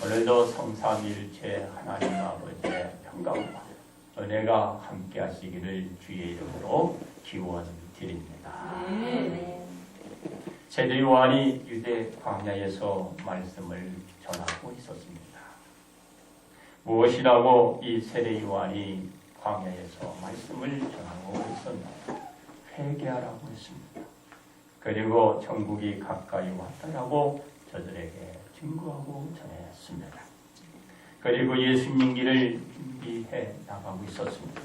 오늘도 성삼일체 하나님 아버지의 평강과 은혜가 함께 하시기를 주의 이름으로 기원드립니다. 세례 요한이 유대 광야에서 말씀을 전하고 있었습니다. 무엇이라고 이 세례 요한이 광야에서 말씀을 전하고 있었나요? 회개하라고 했습니다. 그리고 천국이 가까이 왔다라고 저들에게 증거하고 전했습니다. 그리고 예수님 길을 준비해 나가고 있었습니다.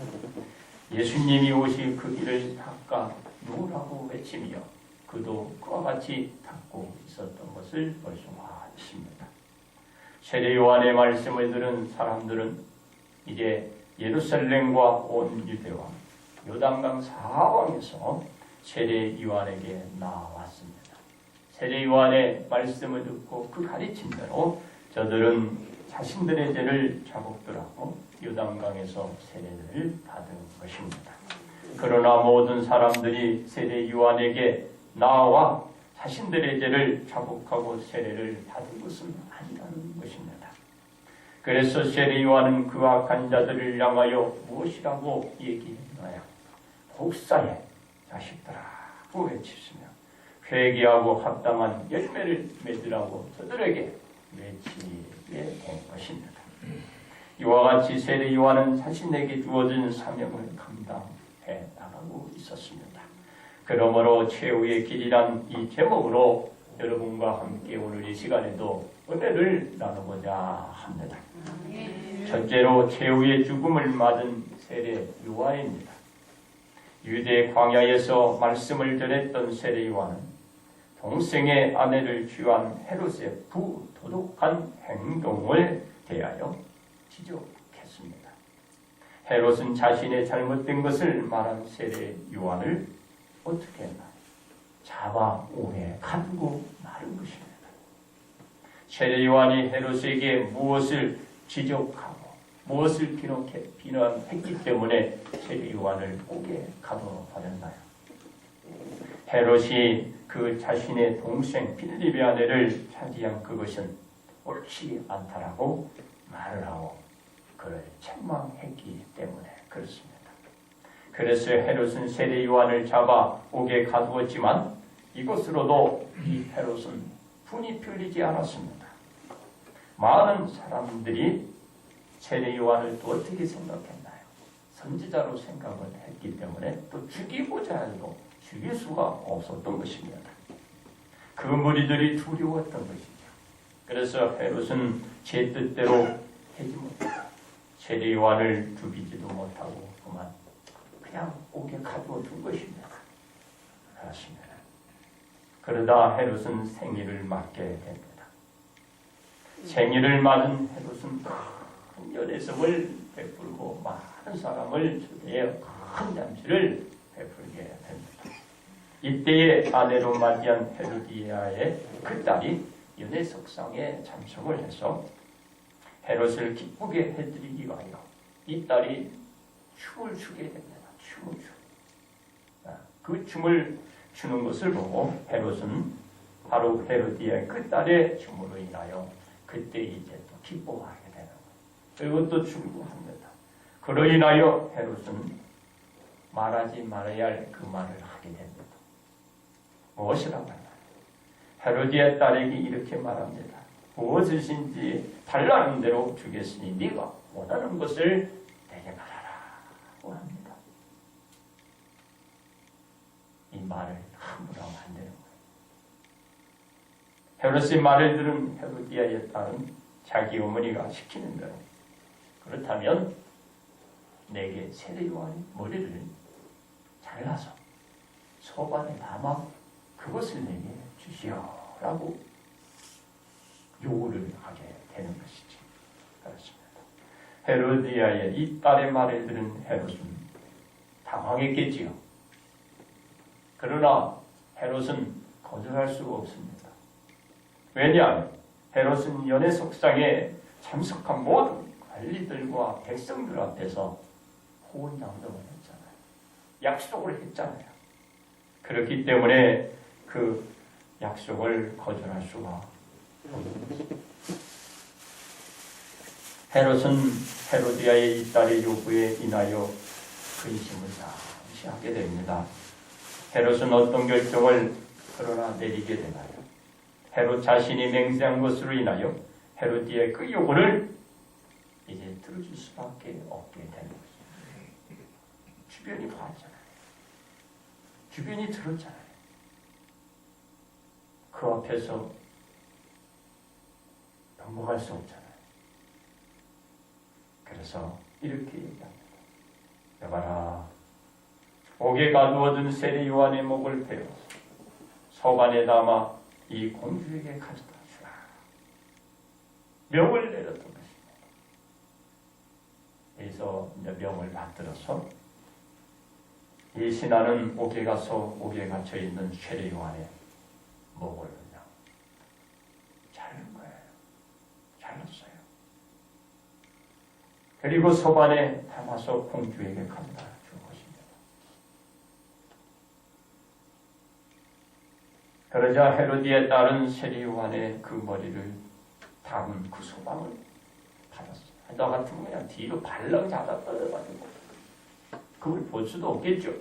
예수님이 오실 그 길을 닦아 누구라고 외치며 그도 그와 같이 닦고 있었던 것을 볼 수가 있습니다. 세례 요한의 말씀을 들은 사람들은 이제 예루살렘과 온 유대와 요단강 사방에서 세례 요한에게 나왔습니다. 세례 요한의 말씀을 듣고 그 가르침대로 저들은 자신들의 죄를 자복들하고 요단강에서 세례를 받은 것입니다. 그러나 모든 사람들이 세례 요한에게 나와 자신들의 죄를 자복하고 세례를 받은 것은 아니라는 것입니다. 그래서 세례 요한은 그 악한 자들을 향하여 무엇이라고 얘기했나요? 복사의 자식들아고 외치시며 회개하고 합당한 열매를 맺으라고 저들에게 외치게 된 것입니다. 이와 같이 세례 요한은 자신에게 주어진 사명을 감당해 나가고 있었습니다. 그러므로 최후의 길이란 이 제목으로 여러분과 함께 오늘 이 시간에도 은혜를 나누고자 합니다. 첫째로 최후의 죽음을 맞은 세례 요한입니다. 유대 광야에서 말씀을 전했던 세례 요한은 동생의 아내를 취한 헤롯의 부도덕한 행동을 대하여 지적했습니다. 헤롯은 자신의 잘못된 것을 말한 세례 요한을 어떻게 했나요? 잡아 오해 가두고 마른 것입니다. 세례 요한이 헤롯에게 무엇을 지적하고 무엇을 비난했기 때문에 세례 요한을 옥에 가둬버렸나요? 헤롯이 그 자신의 동생 빌립의 아내를 차지한 그것은 옳지 않다라고 말을 하고 그를 책망했기 때문에 그렇습니다. 그래서 헤롯은 세례 요한을 잡아 옥에 가두었지만 이것으로도 이 헤롯은 분이 풀리지 않았습니다. 많은 사람들이 세례 요한을 또 어떻게 생각했나요? 선지자로 생각을 했기 때문에 또 죽이고자 해도 죽일 수가 없었던 것입니다. 그 무리들이 두려웠던 것이죠. 그래서 헤롯은 제 뜻대로 하지 못하고 세례 요한을 죽이지도 못하고 그냥 옥에 가두어둔 것입니다. 그렇습니다. 그러다 헤롯은 생일을 맞게 됩니다. 생일을 맞은 헤롯은 큰 연회성을 베풀고 많은 사람을 초대해 큰 잔치를 베풀게 됩니다. 이때의 아내로 맞이한 헤로디아의 그 딸이 연회석상에 참석을 해서 헤롯을 기쁘게 해드리기 위하여 이 딸이 춤을 추게 됩니다. 그 춤을 추는 것을 보고 헤롯은 바로 헤로디아의 그 딸의 춤으로 인하여 그때 이제 또 기뻐하게 되는 거예요. 그리고 또 충고합니다. 그로 인하여 헤롯은 말하지 말아야 할 그 말을 하게 됩니다. 무엇이라고 하나요? 헤로디아 딸에게 이렇게 말합니다. 무엇이신지 달라는 대로 주겠으니 네가 원하는 것을 내게 말하라고 합니다. 이 말을 함부로 하면 안 되는 거예요. 헤롯의 말을 들은 헤로디아의 딸은 자기 어머니가 시키는 대로 그렇다면 내게 세례 요한의 머리를 잘라서 소반에 담아 그것을 내게 주시오라고 요구를 하게 되는 것이지. 그렇습니다. 헤로디아의 이 딸의 말을 들은 헤롯은 당황했겠지요. 그러나 헤롯은 거절할 수가 없습니다. 왜냐하면 헤롯은 연회석상에 참석한 모든 관리들과 백성들 앞에서 호언장담을 했잖아요. 약속을 했잖아요. 그렇기 때문에 그 약속을 거절할 수가 없는 것입니다. 헤롯은 헤로디아의 이 딸의 요구에 인하여 근심을 잠시 하게 됩니다. 헤롯은 어떤 결정을 그러나 내리게 되나요? 헤롯 자신이 맹세한 것으로 인하여 헤로디아의 그 요구를 이제 들어줄 수밖에 없게 되는 것입니다. 주변이 봤잖아요. 주변이 들었잖아요. 그 앞에서 넘어갈 수 없잖아요. 그래서 이렇게 얘기합니다. 여봐라, 옥에 가두어둔 세례 요한의 목을 베어 서반에 담아 이 공주에게 가져다 주라. 명을 내렸던 것입니다. 그래서 이제 명을 받들어서 이 신하는 옥에 가서 옥에 갇혀 있는 세례 요한의 목을 그냥 자른 거예요. 잘랐어요. 그리고 서반에 담아서 공주에게 가져다 준 것입니다. 그러자 헤로디의 딸은 세례 요한의 그 머리를 담은 그 소방을 받았어요. 너 같으면 그냥 뒤로 발랑 잡아떨어가지고 그걸 볼 수도 없겠죠.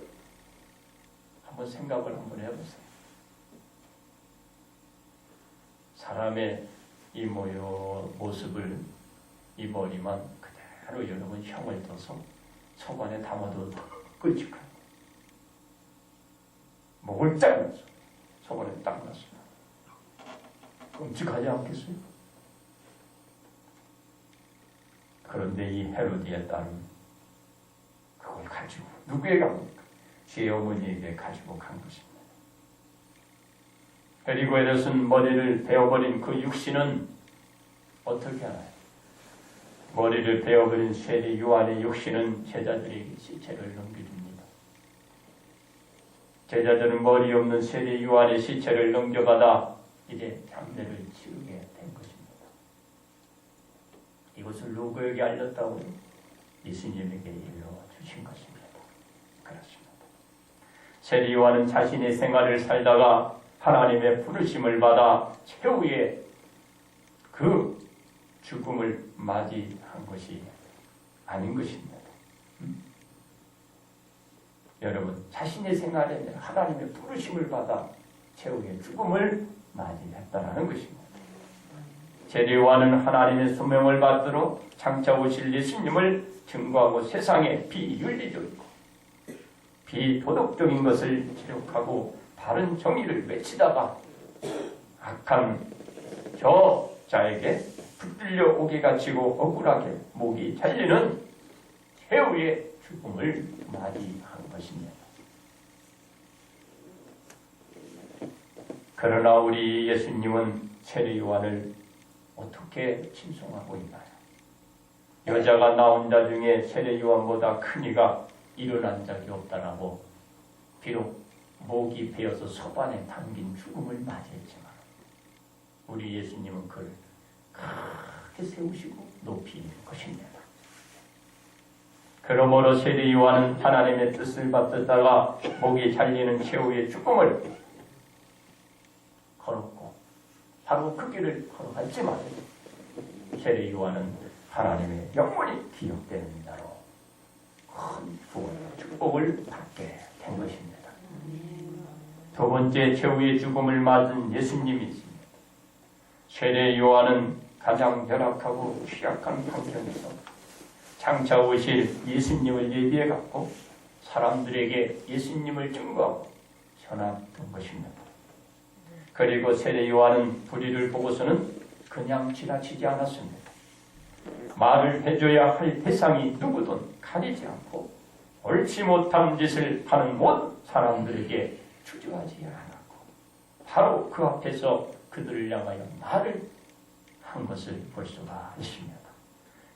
한번 생각을 한번 해보세요. 사람의 이 모습을, 이 머리만 그대로 여러분 형을 둬서 소반에 담아도 끔찍한 목을 잘라서 소반에 딱 놨어요. 끔찍하지 않겠어요? 그런데 이 헤로디의 딸은 그걸 가지고 누구에게 갑니까? 제 어머니에게 가지고 간 것입니다. 그리고 헤롯은 머리를 베어버린 그 육신은 어떻게 하나요? 머리를 베어버린 세례 요한의 육신은 제자들에게 시체를 넘겨줍니다. 제자들은 머리 없는 세례 요한의 시체를 넘겨받아 이제 장례를 치르게 된 것입니다. 이것을 누구에게 알렸다고요? 예수님에게 일러주신 것입니다. 그렇습니다. 세례 요한은 자신의 생활을 살다가 하나님의 부르심을 받아 최후의 그 죽음을 맞이한 것이 아닌 것입니다. 여러분, 자신의 생활에 하나님의 부르심을 받아 최후의 죽음을 맞이했다는 것입니다. 세례 요한은 하나님의 소명을 받들어 장차 오실 예수님을 증거하고 세상에 비윤리적이고 비도덕적인 것을 기록하고 바른 정의를 외치다가 악한 저 자에게 붙들려 옥에 갇히고 억울하게 목이 잘리는 최후의 죽음을 맞이한 것입니다. 그러나 우리 예수님은 세례 요한을 어떻게 칭송하고 있나요? 여자가 나온 자 중에 세례 요한보다 큰 이가 일어난 적이 없다라고 비록 목이 베어서 서반에 담긴 죽음을 맞이했지만 우리 예수님은 그를 크게 세우시고 높이는 것입니다. 그러므로 세례 요한은 하나님의 뜻을 받들다가 목이 잘리는 최후의 죽음을 걸었고 바로 그 길을 걸어갔지만 세례 요한은 하나님의 영원히 기억되는 자로 큰 구원과 축복을 받게 된 것입니다. 두 번째 최후의 죽음을 맞은 예수님이 있습니다. 세례 요한은 가장 열악하고 취약한 환경에서 장차 오실 예수님을 예비해 갖고 사람들에게 예수님을 증거하고 전하던 것입니다. 그리고 세례 요한은 불의를 보고서는 그냥 지나치지 않았습니다. 말을 해줘야 할 대상이 누구든 가리지 않고 옳지 못한 짓을 하는 모든 사람들에게 주저하지 않았고 바로 그 앞에서 그들을 향하여 말을 한 것을 볼 수가 있습니다.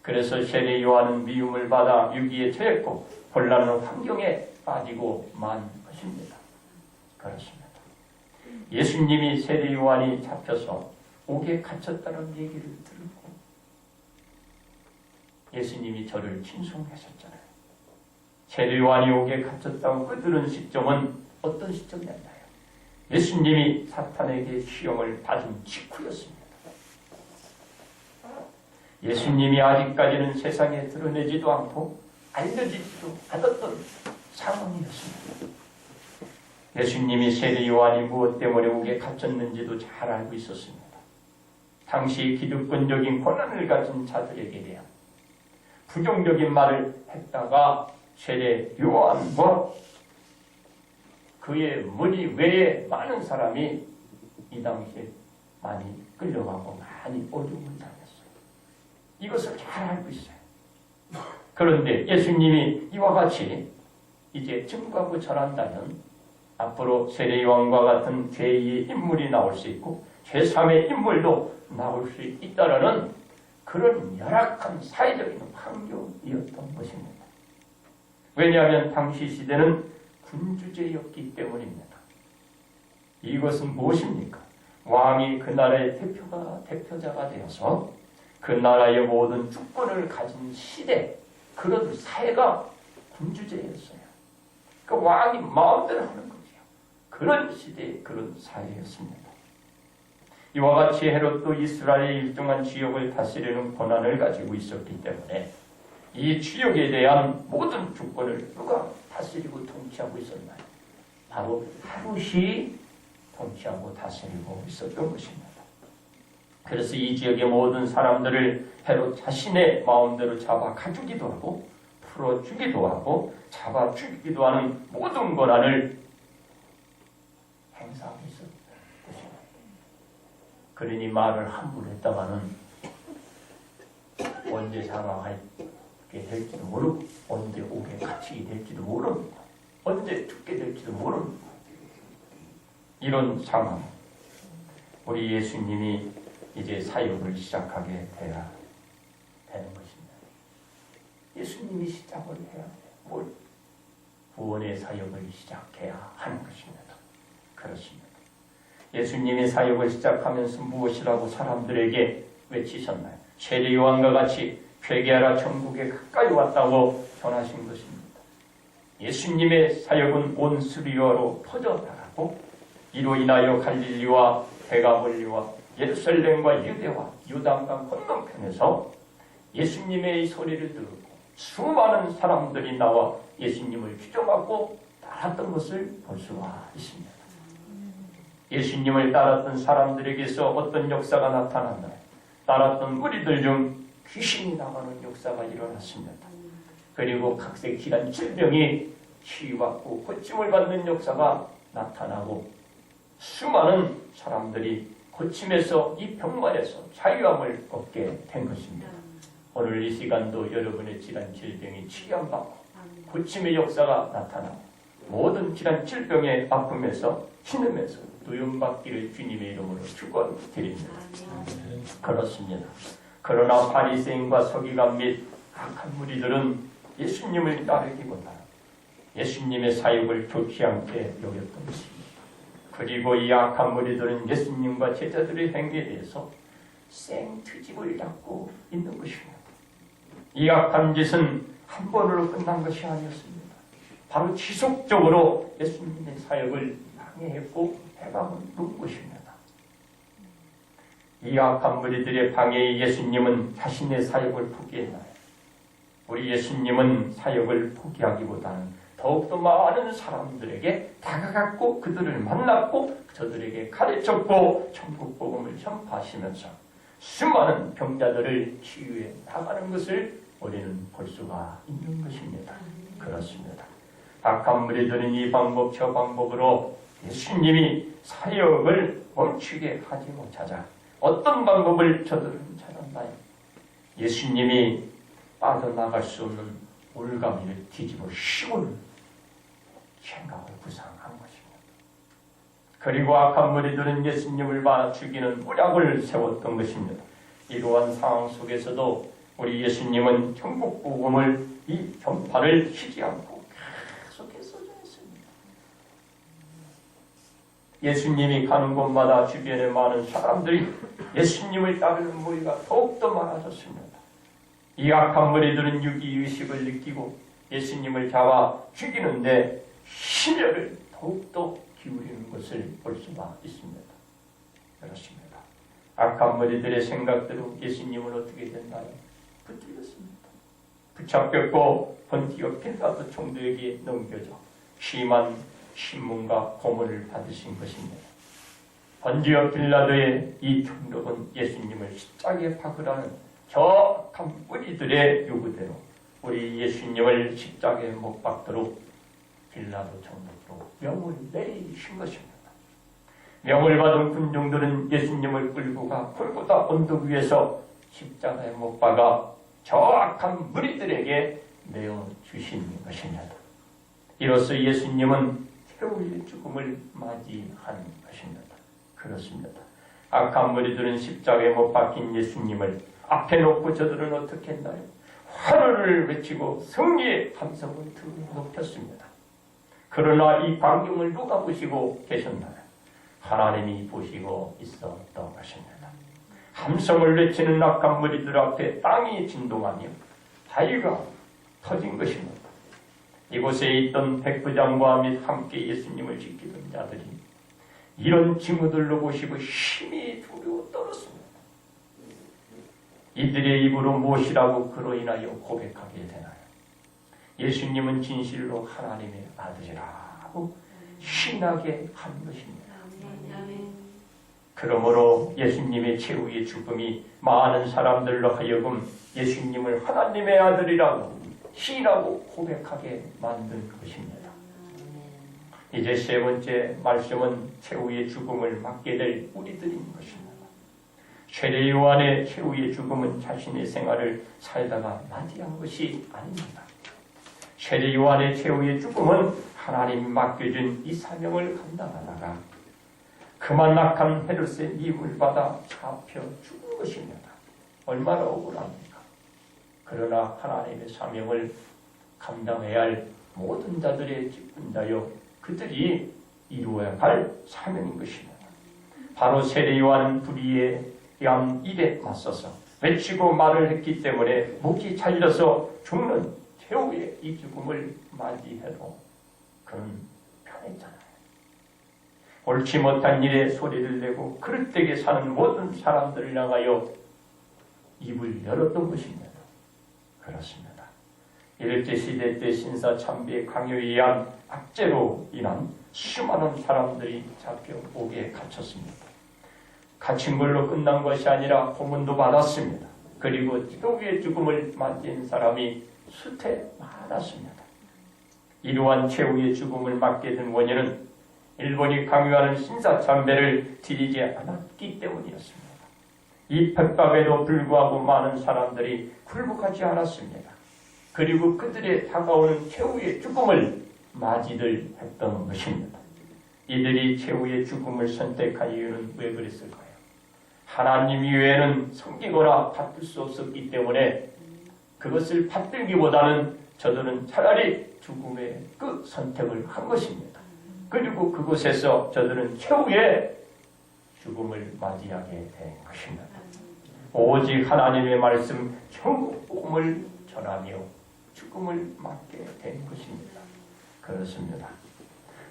그래서 세례 요한은 미움을 받아 유기에 처했고 혼란한 환경에 빠지고 만 것입니다. 그렇습니다. 예수님이 세례 요한이 잡혀서 옥에 갇혔다는 얘기를 들었고 예수님이 저를 칭송하셨잖아요. 세례 요한이 옥에 갇혔다고 그들은 시점은 어떤 시점이었나요? 예수님이 사탄에게 시험을 받은 직후였습니다. 예수님이 아직까지는 세상에 드러내지도 않고 알려지지도 않았던 상황이었습니다. 예수님이 세례 요한이 무엇 때문에 옥에 갇혔는지도 잘 알고 있었습니다. 당시 기득권적인 권한을 가진 자들에게 대한 부정적인 말을 했다가 세례 요한과 그의 무리 외에 많은 사람이 이 당시에 많이 끌려가고 많이 어둠을 당했어요. 이것을 잘 알고 있어요. 그런데 예수님이 이와 같이 이제 증거하고 전한다면 앞으로 세례 요한과 같은 제2의 인물이 나올 수 있고 제3의 인물도 나올 수 있다라는 그런 열악한 사회적인 환경이었던 것입니다. 왜냐하면 당시 시대는 군주제였기 때문입니다. 이것은 무엇입니까? 왕이 그 나라의 대표자가 되어서 그 나라의 모든 주권을 가진 시대, 그런 사회가 군주제였어요. 그 왕이 마음대로 하는 거죠. 그런 시대의 그런 사회였습니다. 이와 같이 헤롯도 이스라엘의 일정한 지역을 다스리는 권한을 가지고 있었기 때문에 이 지역에 대한 모든 주권을 누가 다스리고 통치하고 있었나요? 바로 헤롯이 통치하고 다스리고 있었던 것입니다. 그래서 이 지역의 모든 사람들을 헤롯 자신의 마음대로 잡아 가두기도 하고 풀어주기도 하고 잡아 죽이기도 하는 모든 권한을 행사하고 있었던 것입니다. 그러니 말을 함부로 했다가는 언제 사망하게 될지도 모르고 언제 옥에 갇히게 될지도 모르고 언제 죽게 될지도 모르고 이런 상황, 우리 예수님이 이제 사역을 시작하게 돼야 되는 것입니다. 예수님이 시작을 해야 돼요. 구원의 사역을 시작해야 하는 것입니다. 그렇습니다. 예수님이 사역을 시작하면서 무엇이라고 사람들에게 외치셨나요? 세례 요한과 같이 회개하라 천국에 가까이 왔다고 전하신 것입니다. 예수님의 사역은 온 수리아로 퍼져나가고 이로 인하여 갈릴리와 데가볼리와 예루살렘과 유대와 요단강 건너편에서 예수님의 소리를 듣고 수많은 사람들이 나와 예수님을 추종하고 따랐던 것을 볼 수가 있습니다. 예수님을 따랐던 사람들에게서 어떤 역사가 나타났나요? 따랐던 무리들 중 귀신이 나가는 역사가 일어났습니다. 그리고 각색 기란 질병이 치유받고 고침을 받는 역사가 나타나고 수많은 사람들이 고침에서 이 병만에서 자유함을 얻게 된 것입니다. 오늘 이 시간도 여러분의 질환 질병이 치유받고 고침의 역사가 나타나고 모든 질환 질병의 아픔에서 신음에서 도움받기를 주님의 이름으로 축원드립니다. 그렇습니다. 그러나 바리새인과 서기관 및 악한 무리들은 예수님을 따르기보다 예수님의 사역을 좋지 않게 여겼던 것입니다. 그리고 이 악한 무리들은 예수님과 제자들의 행위에 대해서 생트집을 잡고 있는 것입니다. 이 악한 짓은 한 번으로 끝난 것이 아니었습니다. 바로 지속적으로 예수님의 사역을 방해했고 해방한 것입니다. 이 악한 무리들의 방해에 예수님은 자신의 사역을 포기했나요? 우리 예수님은 사역을 포기하기보다는 더욱더 많은 사람들에게 다가갔고 그들을 만났고 저들에게 가르쳤고 천국 복음을 전파하시면서 수많은 병자들을 치유해 나가는 것을 우리는 볼 수가 있는 것입니다. 그렇습니다. 악한 무리들은 이 방법 저 방법으로 예수님이 사역을 멈추게 하지 못하자 어떤 방법을 저들은 찾았나요? 예수님이 빠져나갈 수 없는 올가미를 뒤집어 씌우는 생각을 구상한 것입니다. 그리고 악한 무리들은 예수님을 죽이는 모략을 세웠던 것입니다. 이러한 상황 속에서도 우리 예수님은 천국 복음을 이 전파를 쉬지 않고 계속해서 전했습니다. 예수님이 가는 곳마다 주변에 많은 사람들이 예수님을 따르는 무리가 더욱더 많아졌습니다. 이 악한 무리들은 유기의식을 느끼고 예수님을 잡아 죽이는데 심혈을 더욱더 기울이는 것을 볼 수가 있습니다. 그렇습니다. 악한 머리들의 생각대로 예수님은 어떻게 됐나요? 붙들렸습니다. 붙잡혔고 본디오 필라도 총독에게 넘겨져 심한 신문과 고문을 받으신 것입니다. 본디오 빌라도의 이 총독은 예수님을 십자가에 박으라는 저 악한 무리들의 요구대로 우리 예수님을 십자가에 못 박도록 빌라도 총독으로 명을 내리신 것입니다. 명을 받은 군중들은 예수님을 끌고 가 골고다 언덕 위에서 십자가에 못 박아 저 악한 무리들에게 내어주신 것입니다. 이로써 예수님은 최후의 죽음을 맞이한 것입니다. 그렇습니다. 악한 무리들은 십자가에 못 박힌 예수님을 앞에 놓고 저들은 어떻게 했나요? 화를 외치고 승리의 함성을 높였습니다. 그러나 이 광경을 누가 보시고 계셨나요? 하나님이 보시고 있었던 것입니다. 함성을 외치는 악한 무리들 앞에 땅이 진동하며 바위가 터진 것입니다. 이곳에 있던 백부장과 및 함께 예수님을 지키던 자들이 이런 징후들로 보시고 심히 두려워 떨었습니다. 이들의 입으로 무엇이라고 그로 인하여 고백하게 되나요? 예수님은 진실로 하나님의 아들이라고 신하게 한 것입니다. 그러므로 예수님의 최후의 죽음이 많은 사람들로 하여금 예수님을 하나님의 아들이라고 시인하고 고백하게 만든 것입니다. 이제 세 번째 말씀은 최후의 죽음을 맞게 될 우리들인 것입니다. 세례 요한의 최후의 죽음은 자신의 생활을 살다가 맞이한 것이 아닙니다. 세례 요한의 최후의 죽음은 하나님이 맡겨준 이 사명을 감당하다가 그만 악한 헤롯의 미움을 받아 잡혀 죽은 것입니다. 얼마나 억울합니까? 그러나 하나님의 사명을 감당해야 할 모든 자들의 직분자여 그들이 이루어야 할 사명인 것입니다. 바로 세례 요한은 불의의 양 입에 맞서서 외치고 말을 했기 때문에 목이 잘려서 죽는 최후의 이 죽음을 맞이해도 그는 편했잖아요. 옳지 못한 일에 소리를 내고 그릇되게 사는 모든 사람들을 향하여 입을 열었던 것입니다. 그렇습니다. 일제 시대 때 신사 참배의 강요에 의한 압제로 인한 수많은 사람들이 잡혀 옥에 갇혔습니다. 갇힌 걸로 끝난 것이 아니라 고문도 받았습니다. 그리고 최후의 죽음을 맞이한 사람이 수태 많았습니다. 이러한 최후의 죽음을 맞게 된 원인은 일본이 강요하는 신사참배를 드리지 않았기 때문이었습니다. 이 핍박에도 불구하고 많은 사람들이 굴복하지 않았습니다. 그리고 그들의 다가오는 최후의 죽음을 맞이들 했던 것입니다. 이들이 최후의 죽음을 선택한 이유는 왜 그랬을까요? 하나님 이외에는 섬기거나 받들 수 없었기 때문에 그것을 받들기보다는 저들은 차라리 죽음의 그 선택을 한 것입니다. 그리고 그곳에서 저들은 최후의 죽음을 맞이하게 된 것입니다. 오직 하나님의 말씀 천국 복음을 전하며 죽음을 맞게 된 것입니다. 그렇습니다.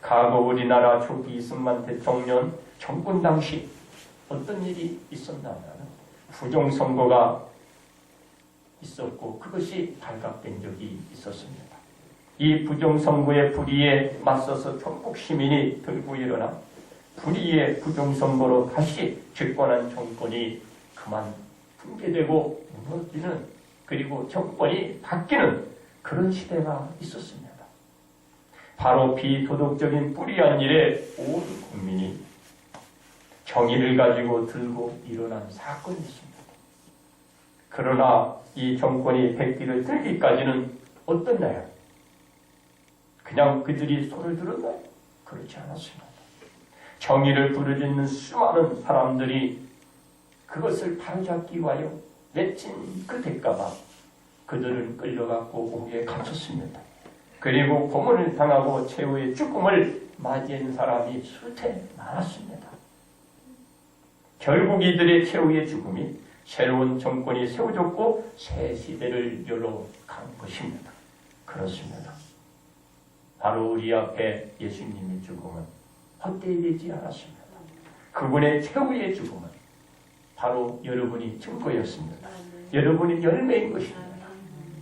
과거 우리나라 초기 이승만 대통령 정권 당시 어떤 일이 있었냐면 부정선거가 있었고 그것이 발각된 적이 있었습니다. 이 부정선거의 불의에 맞서서 전국 시민이 들고 일어나 불의의 부정선거로 다시 집권한 정권이 그만 붕괴되고 무너지는 그리고 정권이 바뀌는 그런 시대가 있었습니다. 바로 비도덕적인 불의한 일에 온 국민이 정의를 가지고 들고 일어난 사건이었습니다. 그러나 이 정권이 백기를 들기까지는 어떻나요? 그냥 그들이 손을 들었나요? 그렇지 않았습니다. 정의를 부르짖는 수많은 사람들이 그것을 바로잡기 위하여 맺힌 그 대가가 그들을 끌려갖고 옥에 갇혔습니다. 그리고 고문을 당하고 최후의 죽음을 맞이한 사람이 수태 많았습니다. 결국 이들의 최후의 죽음이 새로운 정권이 세워졌고 새 시대를 열어간 것입니다. 그렇습니다. 바로 우리 앞에 예수님의 죽음은 헛되이 되지 않았습니다. 그분의 최후의 죽음은 바로 여러분이 증거였습니다. 여러분이 열매인 것입니다.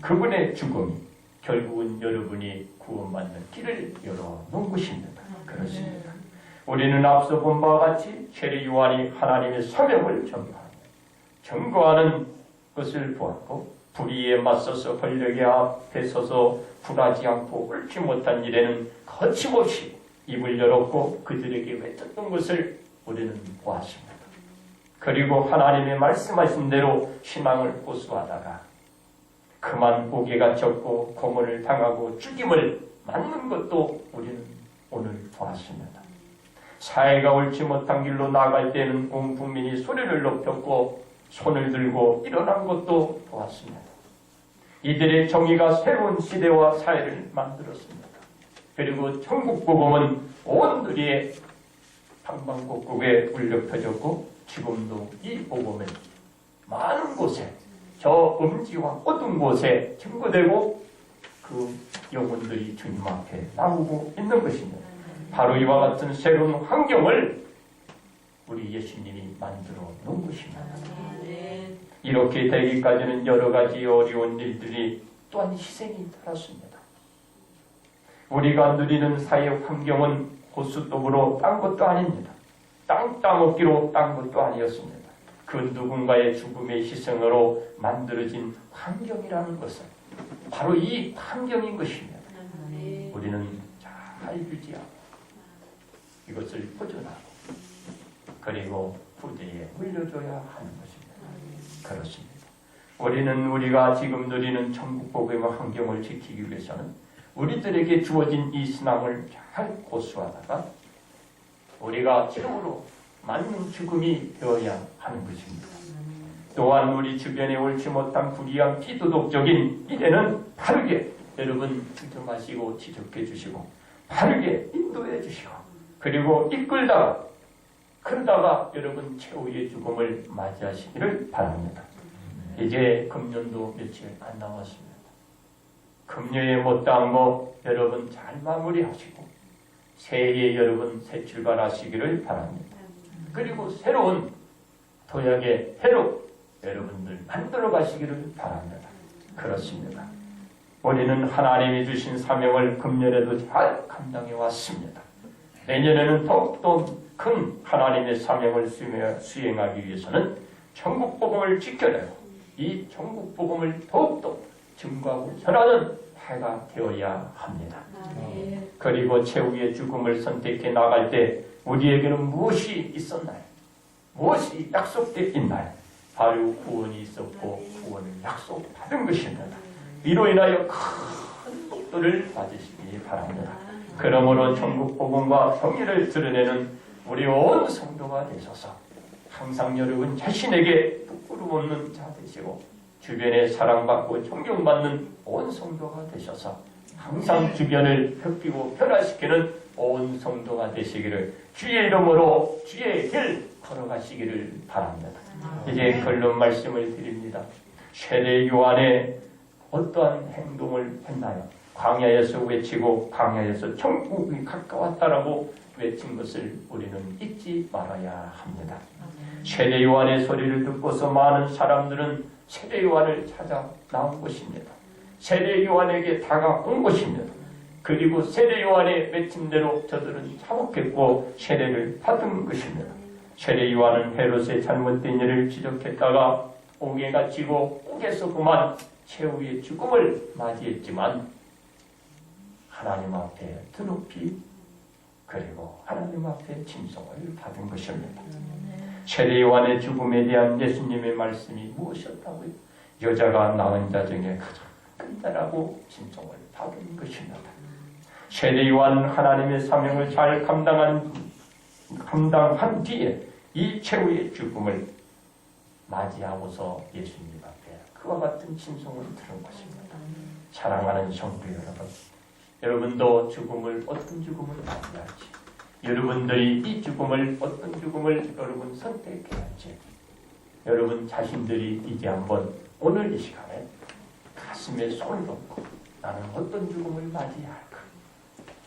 그분의 죽음이 결국은 여러분이 구원받는 길을 열어놓은 것입니다. 그렇습니다. 우리는 앞서 본 바와 같이 세례 요한이 하나님의 사명을 증거하는 것을 보았고, 불의에 맞서서 권력의 앞에 서서 굴하지 않고 옳지 못한 일에는 거침없이 입을 열었고 그들에게 외쳤던 것을 우리는 보았습니다. 그리고 하나님의 말씀하신 대로 신앙을 고수하다가 그만 옥에 갇혔고 고문을 당하고 죽임을 맞는 것도 우리는 오늘 보았습니다. 사회가 옳지 못한 길로 나갈 때는 온 국민이 소리를 높였고 손을 들고 일어난 것도 보았습니다. 이들의 정의가 새로운 시대와 사회를 만들었습니다. 그리고 천국 복음은 온 누리에 방방곡곡에 울려 펴졌고, 지금도 이 복음은 많은 곳에, 저 음지와 어두운 곳에 증거되고 그 영혼들이 주님 앞에 나오고 있는 것입니다. 바로 이와 같은 새로운 환경을 우리 예수님이 만들어 놓은 것입니다. 이렇게 되기까지는 여러 가지 어려운 일들이 또한 희생이 따랐습니다. 우리가 누리는 사회 환경은 고스톱으로 딴 것도 아닙니다. 땅 따먹기로 딴 것도 아니었습니다. 그 누군가의 죽음의 희생으로 만들어진 환경이라는 것은 바로 이 환경인 것입니다. 우리는 잘 유지하고 이것을 보존하고 그리고 후대에 물려줘야 하는 것입니다. 그렇습니다. 우리는 우리가 지금 누리는 천국 복음의 환경을 지키기 위해서는 우리들에게 주어진 이 신앙을 잘 고수하다가 우리가 최후로 맞는 죽음이 되어야 하는 것입니다. 또한 우리 주변에 옳지 못한 불의한 비도덕적인 일에는 바르게 여러분 조정하시고 지적해 주시고 바르게 인도해 주시고 그리고 이끌다가 그러다가 여러분 최후의 죽음을 맞이하시기를 바랍니다. 이제 금년도 며칠 안 남았습니다. 금년에 못다한 거 여러분 잘 마무리하시고 새해에 여러분 새 출발하시기를 바랍니다. 그리고 새로운 도약의 해로 여러분들 만들어 가시기를 바랍니다. 그렇습니다. 우리는 하나님이 주신 사명을 금년에도 잘 감당해 왔습니다. 내년에는 더욱더 큰 하나님의 사명을 수행하기 위해서는 천국 복음을 지켜내고 이 천국 복음을 더욱더 증거하고 전하는 해가 되어야 합니다. 그리고 최후의 죽음을 선택해 나갈 때 우리에게는 무엇이 있었나요? 무엇이 약속되어 있나요? 바로 구원이 있었고 구원을 약속받은 것입니다. 이로 인하여 큰 복들을 받으시기 바랍니다. 그러므로 천국 복음과 정의를 드러내는 우리 온 성도가 되셔서 항상 여러분 자신에게 부끄러움 없는 자 되시고 주변에 사랑받고 존경받는 온 성도가 되셔서 항상 주변을 펴피고 변화시키는 온 성도가 되시기를 주의 이름으로 주의 길 걸어가시기를 바랍니다. 이제 결론 말씀을 드립니다. 세례 요한의 어떠한 행동을 했나요? 광야에서 외치고 광야에서 천국이 가까웠다라고 외친 것을 우리는 잊지 말아야 합니다. 세례 요한의 소리를 듣고서 많은 사람들은 세례 요한을 찾아 나온 것입니다. 세례 요한에게 다가온 것입니다. 그리고 세례 요한의 외침대로 저들은 참혹했고 세례를 받은 것입니다. 세례 요한은 헤롯의 잘못된 일을 지적했다가 옥에 갇히고 옥에서 그만 최후의 죽음을 맞이했지만 하나님 앞에 드높이 그리고 하나님 앞에 칭송을 받은 것입니다. 세례 요한의 죽음에 대한 예수님의 말씀이 무엇이었다고요? 여자가 낳은 자 중에 가장 큰 자라고 칭송을 받은 것입니다. 세례 요한은 하나님의 사명을 잘 감당한 뒤에 이 최후의 죽음을 맞이하고서 예수님 앞에 그와 같은 칭송을 들은 것입니다. 사랑하는 성도 여러분, 여러분도 죽음을 어떤 죽음을 맞이할지, 여러분들이 이 죽음을 어떤 죽음을 여러분 선택해야 할지, 여러분 자신들이 이제 한번 오늘 이 시간에 가슴에 손을 얹고 나는 어떤 죽음을 맞이해야 할까?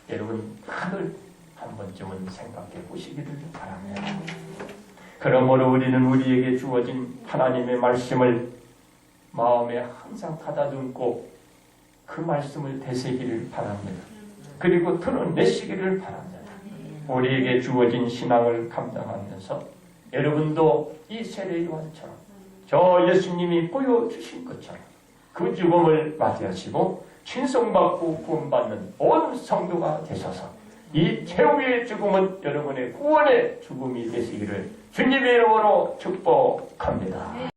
여러분 다들 한 번쯤은 생각해 보시기를 바랍니다. 그러므로 우리는 우리에게 주어진 하나님의 말씀을 마음에 항상 가다듬고 그 말씀을 되새기를 바랍니다. 그리고 드러내시기를 바랍니다. 우리에게 주어진 신앙을 감당하면서 여러분도 이 세례 요한처럼 저 예수님이 보여주신 것처럼 그 죽음을 맞이하시고 친성받고 구원받는 온 성도가 되셔서 이 최후의 죽음은 여러분의 구원의 죽음이 되시기를 주님의 이름으로 축복합니다.